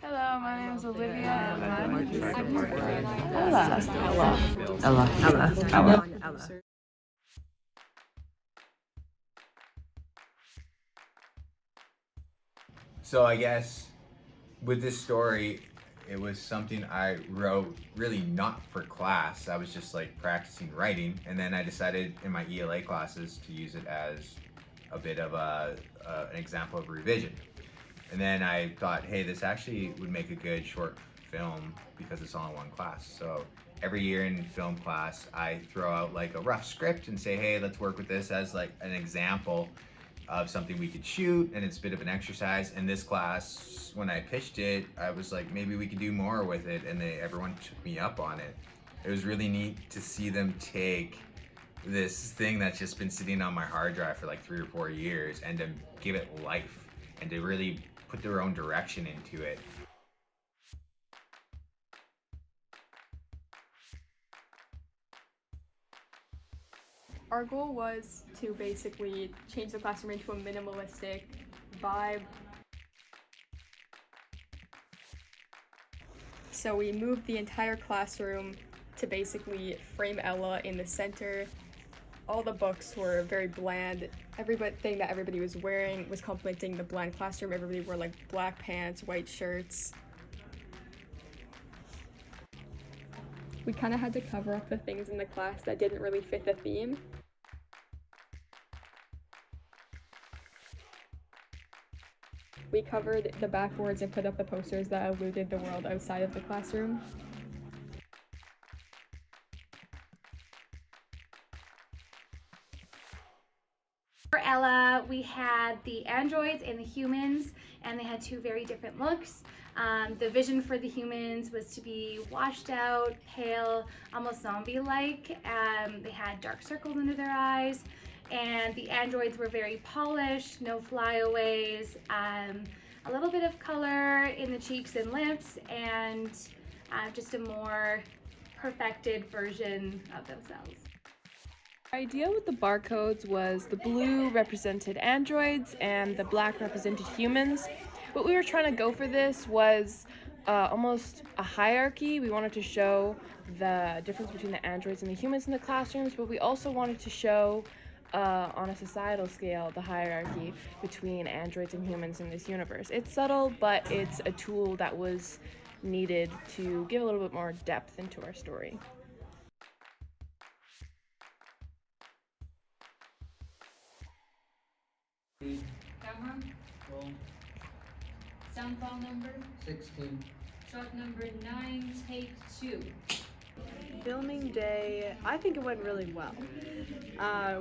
Hello, my name is Olivia and I'm Ella. So I guess with this story, it was something I wrote really not for class. I was just like practicing writing, and then I decided in my ELA classes to use it as a bit of an example of revision. And then I thought, hey, this actually would make a good short film because it's all in one class. So every year in film class, I throw out like a rough script and say, hey, let's work with this as like an example of something we could shoot, and it's a bit of an exercise. In this class, when I pitched it, I was like, maybe we could do more with it, and everyone took me up on it. It was really neat to see them take this thing that's just been sitting on my hard drive for like 3 or 4 years and to give it life and to really put their own direction into it. Our goal was to basically change the classroom into a minimalistic vibe. So we moved the entire classroom to basically frame Ella in the center. All the books were very bland. Everything that everybody was wearing was complementing the bland classroom. Everybody wore like black pants, white shirts. We kind of had to cover up the things in the class that didn't really fit the theme. We covered the backboards and put up the posters that eluded the world outside of the classroom. For Ella, we had the androids and the humans, and they had two very different looks. The vision for the humans was to be washed out, pale, almost zombie-like. They had dark circles under their eyes, and the androids were very polished, no flyaways, a little bit of color in the cheeks and lips, and just a more perfected version of themselves. Our idea with the barcodes was the blue represented androids and the black represented humans. What we were trying to go for this was almost a hierarchy. We wanted to show the difference between the androids and the humans in the classrooms, but we also wanted to show on a societal scale the hierarchy between androids and humans in this universe. It's subtle, but it's a tool that was needed to give a little bit more depth into our story. Camera. Roll. Sound file number 16. shot number 9, take 2. Filming day, I think it went really well.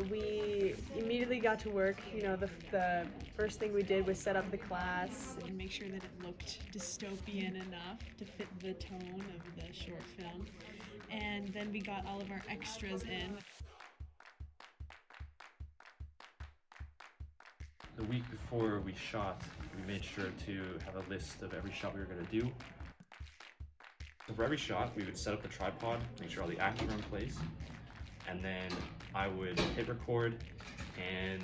We immediately got to work. You know, the first thing we did was set up the class and make sure that it looked dystopian enough to fit the tone of the short film. And then we got all of our extras in. The week before we shot, we made sure to have a list of every shot we were going to do. So for every shot, we would set up the tripod, make sure all the actors were in place, and then I would hit record and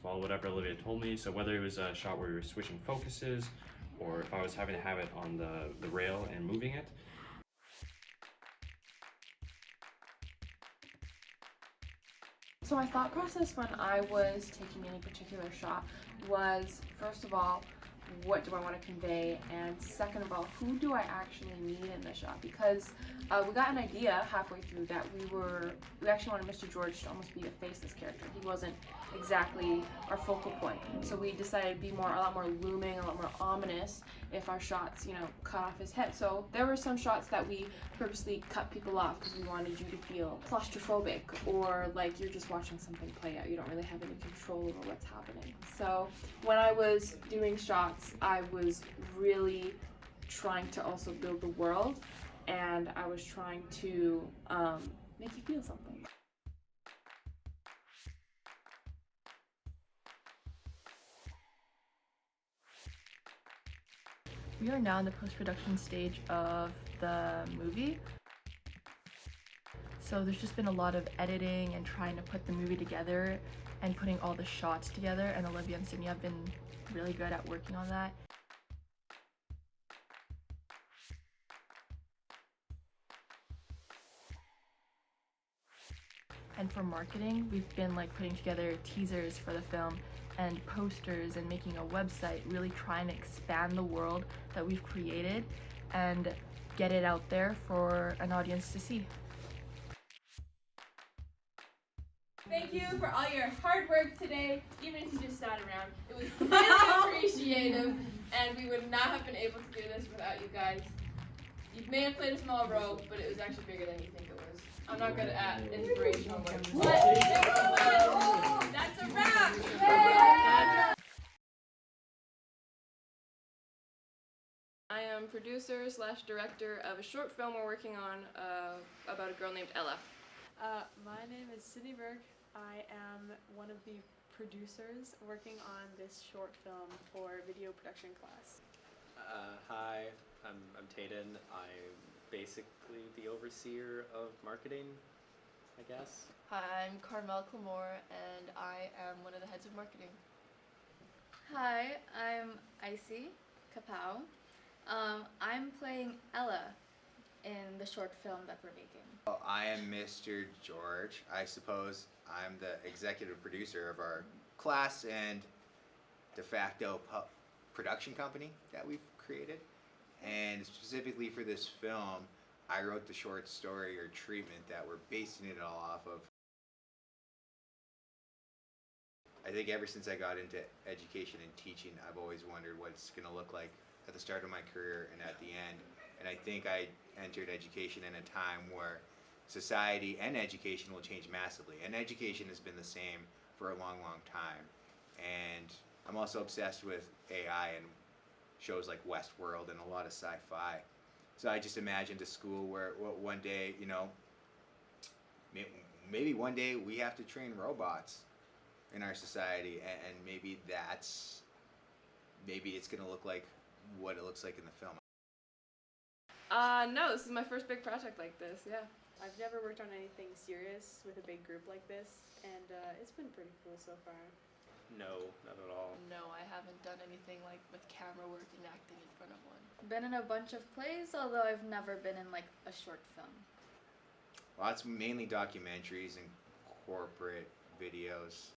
follow whatever Olivia told me. So whether it was a shot where we were switching focuses, or if I was having to have it on the rail and moving it. So my thought process when I was taking any particular shot was, first of all, what do I want to convey, and second of all, who do I actually need in the shot? Because we got an idea halfway through that we actually wanted Mr. George to almost be a faceless character. He wasn't exactly our focal point, so we decided to be a lot more looming, a lot more ominous if our shots, cut off his head. So there were some shots that we purposely cut people off because we wanted you to feel claustrophobic, or like you're just watching something play out. You don't really have any control over what's happening. So when I was doing shots, I was really trying to also build the world, and I was trying to make you feel something. We are now in the post-production stage of the movie. So there's just been a lot of editing and trying to put the movie together and putting all the shots together, and Olivia and Sydney have been really good at working on that. And for marketing, we've been like putting together teasers for the film and posters and making a website, really trying to expand the world that we've created and get it out there for an audience to see. Thank you for all your hard work today, even if you just sat around. It was really appreciative, and we would not have been able to do this without you guys. You may have played a small role, but it was actually bigger than you think it was. I'm not good at inspirational words, but that's a wrap! Yeah. I am producer / director of a short film we're working on about a girl named Ella. My name is Sydney Burke. I am one of the producers working on this short film for video production class. Hi, I'm Tayden. I'm basically the overseer of marketing, I guess. Hi, I'm Karmel, Clamor, and I am one of the heads of marketing. Hi, I'm Icy Kapow. I'm playing Ella in the short film that we're making. I am Mr. George. I suppose I'm the executive producer of our class and de facto production company that we've created. And specifically for this film, I wrote the short story or treatment that we're basing it all off of. I think ever since I got into education and teaching, I've always wondered what it's going to look like at the start of my career and at the end. And I think I entered education in a time where society and education will change massively. And education has been the same for a long, long time. And I'm also obsessed with AI and shows like Westworld and a lot of sci-fi. So I just imagined a school where one day, you know, maybe one day we have to train robots in our society, and maybe it's gonna look like what it looks like in the film. No, this is my first big project like this, yeah. I've never worked on anything serious with a big group like this, and it's been pretty cool so far. No, not at all. No, I haven't done anything like with camera work and acting in front of one. Been in a bunch of plays, although I've never been in like a short film. Well, it's mainly documentaries and corporate videos.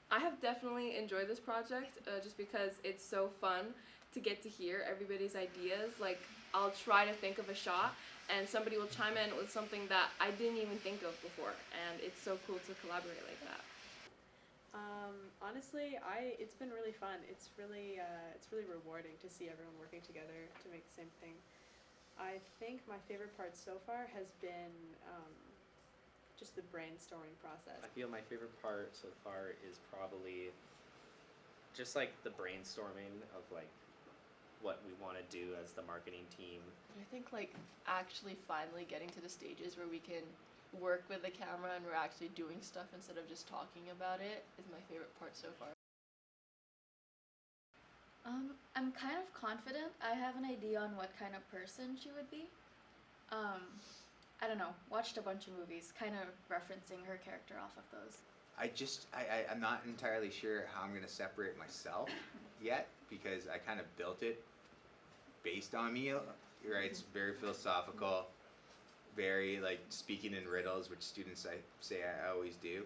I have definitely enjoyed this project just because it's so fun to get to hear everybody's ideas. Like, I'll try to think of a shot and somebody will chime in with something that I didn't even think of before, and it's so cool to collaborate like that. Honestly, it's been really fun. It's really rewarding to see everyone working together to make the same thing. I think my favorite part so far has been just the brainstorming process. I feel my favorite part so far is probably just like the brainstorming of like what we want to do as the marketing team. I think like actually finally getting to the stages where we can work with the camera and we're actually doing stuff instead of just talking about it is my favorite part so far. I'm kind of confident. I have an idea on what kind of person she would be. I don't know, watched a bunch of movies, kind of referencing her character off of those. I'm not entirely sure how I'm going to separate myself yet, because I kind of built it based on me, right? It's very philosophical, very like speaking in riddles, which students I always do.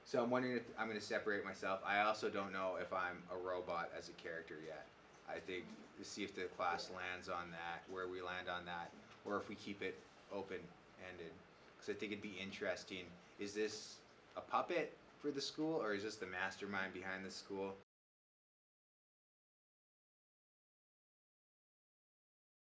So I'm wondering if I'm going to separate myself. I also don't know if I'm a robot as a character yet. I think to see if the class lands on that, where we land on that, or if we keep it open-ended. Because I think it'd be interesting. Is this a puppet for the school, or is this the mastermind behind the school?